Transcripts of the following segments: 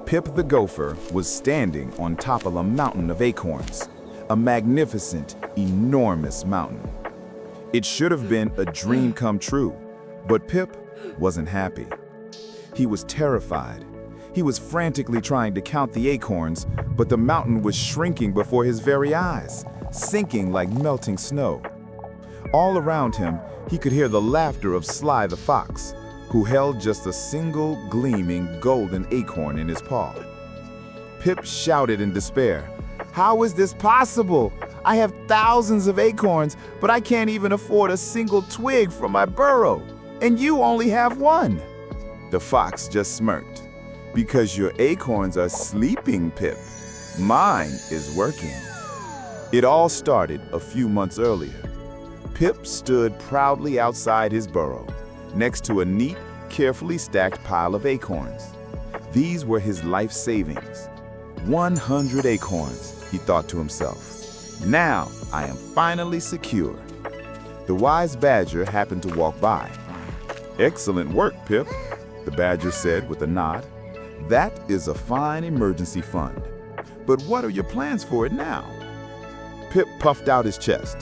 Pip the Gopher was standing on top of a mountain of acorns, a magnificent, enormous mountain. It should have been a dream come true, but Pip wasn't happy. He was terrified. He was frantically trying to count the acorns, but the mountain was shrinking before his very eyes, sinking like melting snow. All around him, he could hear the laughter of Sly the Fox, who held just a single gleaming golden acorn in his paw. Pip shouted in despair, "How is this possible? I have thousands of acorns, but I can't even afford a single twig for my burrow, and you only have one." The fox just smirked. "Because your acorns are sleeping, Pip. Mine is working." It all started a few months earlier. Pip stood proudly outside his burrow, next to a neat, carefully stacked pile of acorns. These were his life savings. 100 acorns, he thought to himself. Now I am finally secure. The wise badger happened to walk by. "Excellent work, Pip," the badger said with a nod. "That is a fine emergency fund. But what are your plans for it now?" Pip puffed out his chest.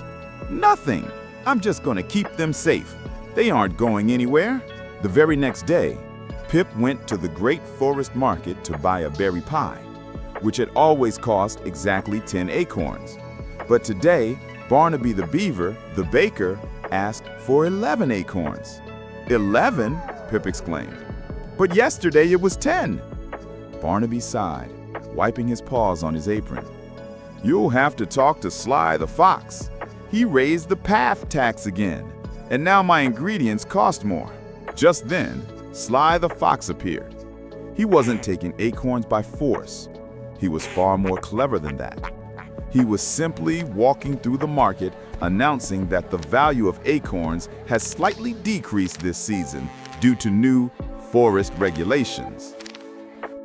"Nothing. I'm just going to keep them safe. They aren't going anywhere." The very next day, Pip went to the great forest market to buy a berry pie, which had always cost exactly 10 acorns. But today, Barnaby the Beaver, the baker, asked for 11 acorns. "11?" Pip exclaimed. "But yesterday it was 10. Barnaby sighed, wiping his paws on his apron. "You'll have to talk to Sly the Fox. He raised the path tax again, and now my ingredients cost more." Just then, Sly the Fox appeared. He wasn't taking acorns by force. He was far more clever than that. He was simply walking through the market, announcing that the value of acorns has slightly decreased this season due to new forest regulations.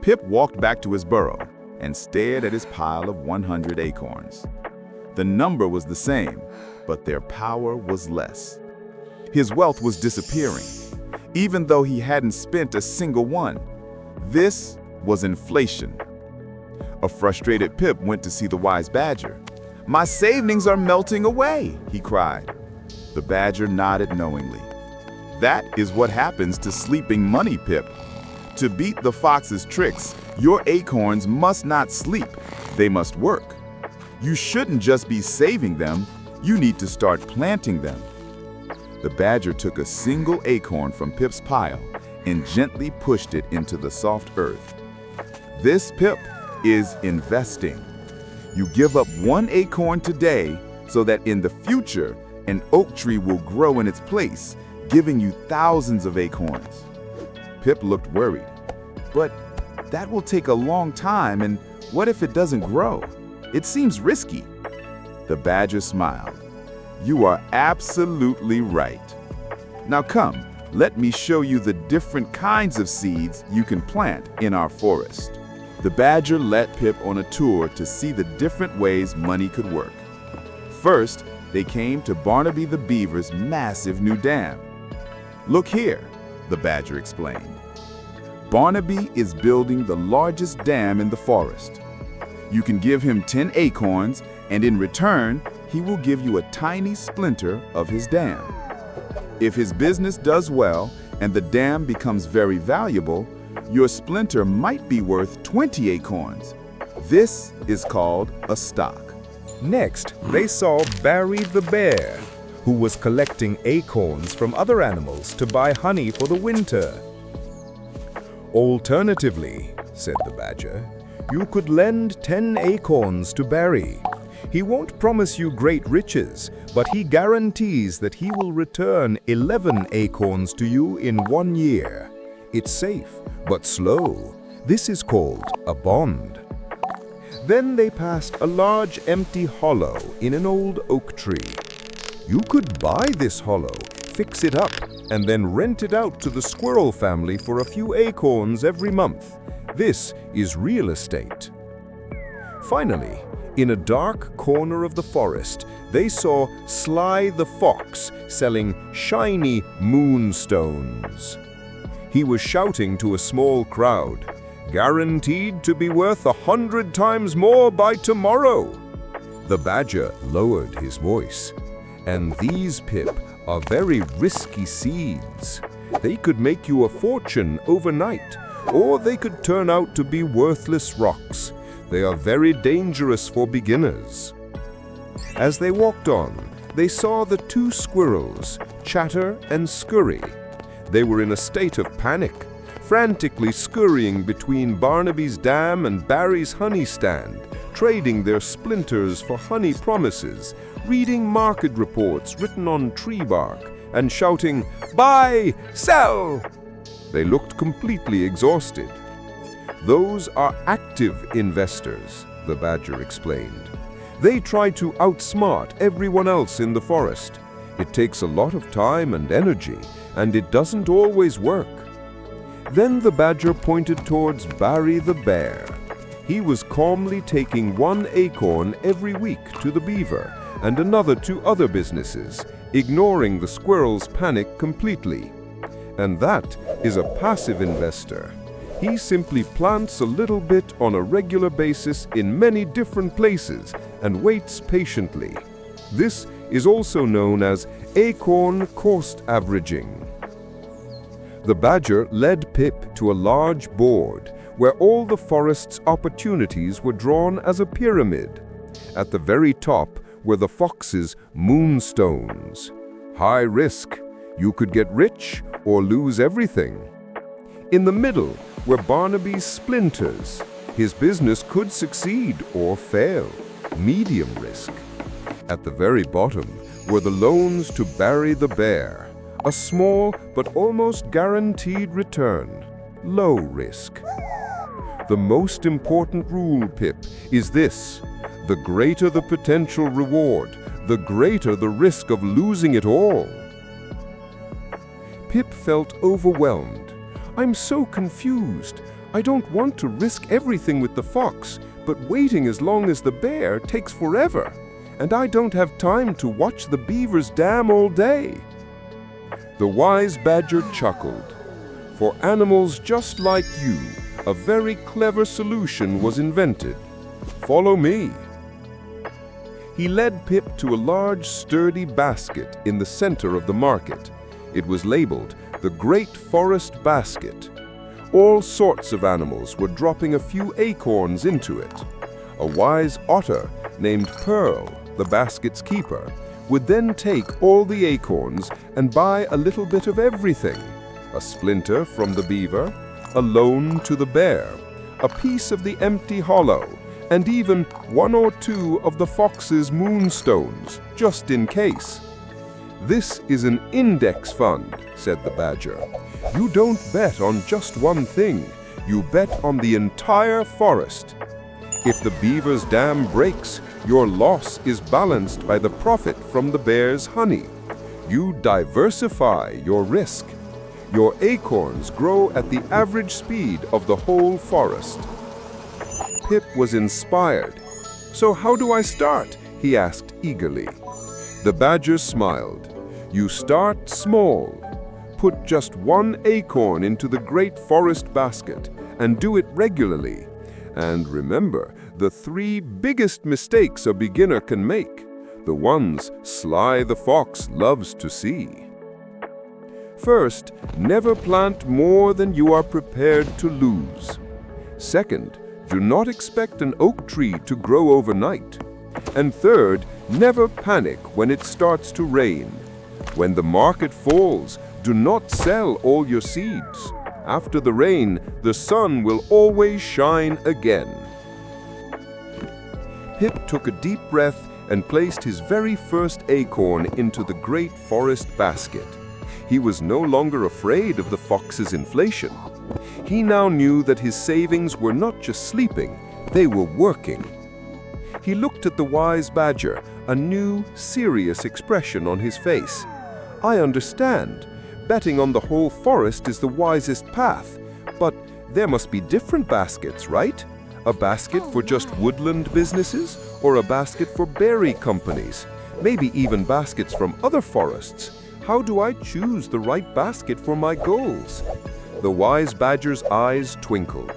Pip walked back to his burrow and stared at his pile of 100 acorns. The number was the same, but their power was less. His wealth was disappearing, even though he hadn't spent a single one. This was inflation. A frustrated Pip went to see the wise badger. "My savings are melting away," he cried. The badger nodded knowingly. "That is what happens to sleeping money, Pip. To beat the fox's tricks, your acorns must not sleep, they must work. You shouldn't just be saving them, you need to start planting them." The badger took a single acorn from Pip's pile and gently pushed it into the soft earth. This, Pip, is investing. You give up one acorn today so that in the future, an oak tree will grow in its place, giving you thousands of acorns. Pip looked worried. "But that will take a long time, and what if it doesn't grow? It seems risky." The badger smiled. "You are absolutely right. Now come, let me show you the different kinds of seeds you can plant in our forest." The badger led Pip on a tour to see the different ways money could work. First, they came to Barnaby the Beaver's massive new dam. "Look here," the badger explained. "Barnaby is building the largest dam in the forest. You can give him 10 acorns, and in return, he will give you a tiny splinter of his dam. If his business does well and the dam becomes very valuable, your splinter might be worth 20 acorns. This is called a stock." Next, they saw Barry the bear, who was collecting acorns from other animals to buy honey for the winter. "Alternatively," said the badger, "you could lend 10 acorns to Barry. He won't promise you great riches, but he guarantees that he will return 11 acorns to you in 1 year. It's safe, but slow. This is called a bond." Then they passed a large empty hollow in an old oak tree. "You could buy this hollow, fix it up, and then rent it out to the squirrel family for a few acorns every month. This is real estate." Finally, in a dark corner of the forest, they saw Sly the Fox selling shiny moonstones. He was shouting to a small crowd, guaranteed to be worth 100 times more by tomorrow." The badger lowered his voice. "And these, Pip, are very risky seeds. They could make you a fortune overnight, or they could turn out to be worthless rocks. They are very dangerous for beginners." As they walked on, they saw the two squirrels, Chatter and Scurry. They were in a state of panic, frantically scurrying between Barnaby's dam and Barry's honey stand, trading their splinters for honey promises, reading market reports written on tree bark, and shouting, "Buy! Sell!" They looked completely exhausted. "Those are active investors," the badger explained. "They try to outsmart everyone else in the forest. It takes a lot of time and energy, and it doesn't always work." Then the badger pointed towards Barry the bear. He was calmly taking one acorn every week to the Beaver and another to other businesses, ignoring the squirrel's panic completely. And that is a passive investor. He simply plants a little bit on a regular basis in many different places and waits patiently. This is also known as acorn cost averaging. The badger led Pip to a large board where all the forest's opportunities were drawn as a pyramid. At the very top were the fox's moonstones. High risk. You could get rich or lose everything. In the middle were Barnaby's splinters. His business could succeed or fail. Medium risk. At the very bottom were the loans to Barry the bear. A small but almost guaranteed return. Low risk. The most important rule, Pip, is this: the greater the potential reward, the greater the risk of losing it all. Pip felt overwhelmed. "I'm so confused. I don't want to risk everything with the fox, but waiting as long as the bear takes forever, and I don't have time to watch the beaver's dam all day." The wise badger chuckled. "For animals just like you, a very clever solution was invented. Follow me." He led Pip to a large, sturdy basket in the center of the market. It was labeled the Great Forest Basket. All sorts of animals were dropping a few acorns into it. A wise otter named Pearl, the basket's keeper, would then take all the acorns and buy a little bit of everything: a splinter from the beaver, a loan to the bear, a piece of the empty hollow, and even one or two of the fox's moonstones, just in case. "This is an index fund," said the badger. "You don't bet on just one thing. You bet on the entire forest. If the beaver's dam breaks, your loss is balanced by the profit from the bear's honey. You diversify your risk. Your acorns grow at the average speed of the whole forest." Pip was inspired. "So how do I start?" he asked eagerly. The badger smiled. "You start small. Put just one acorn into the Great Forest Basket and do it regularly. And remember, the 3 biggest mistakes a beginner can make, the ones Sly the Fox loves to see. First, never plant more than you are prepared to lose. Second, do not expect an oak tree to grow overnight. And third, never panic when it starts to rain. When the market falls, do not sell all your seeds. After the rain, the sun will always shine again." Pip took a deep breath and placed his very first acorn into the Great Forest Basket. He was no longer afraid of the fox's inflation. He now knew that his savings were not just sleeping, they were working. He looked at the wise badger, a new, serious expression on his face. "I understand. Betting on the whole forest is the wisest path, but there must be different baskets, right? A basket for just woodland businesses, or a basket for berry companies, maybe even baskets from other forests. How do I choose the right basket for my goals?" The wise badger's eyes twinkled.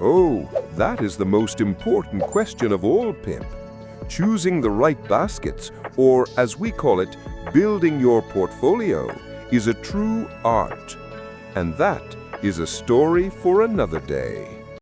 Oh, that is the most important question of all, Pip. Choosing the right baskets, or as we call it, building your portfolio, is a true art. And that is a story for another day.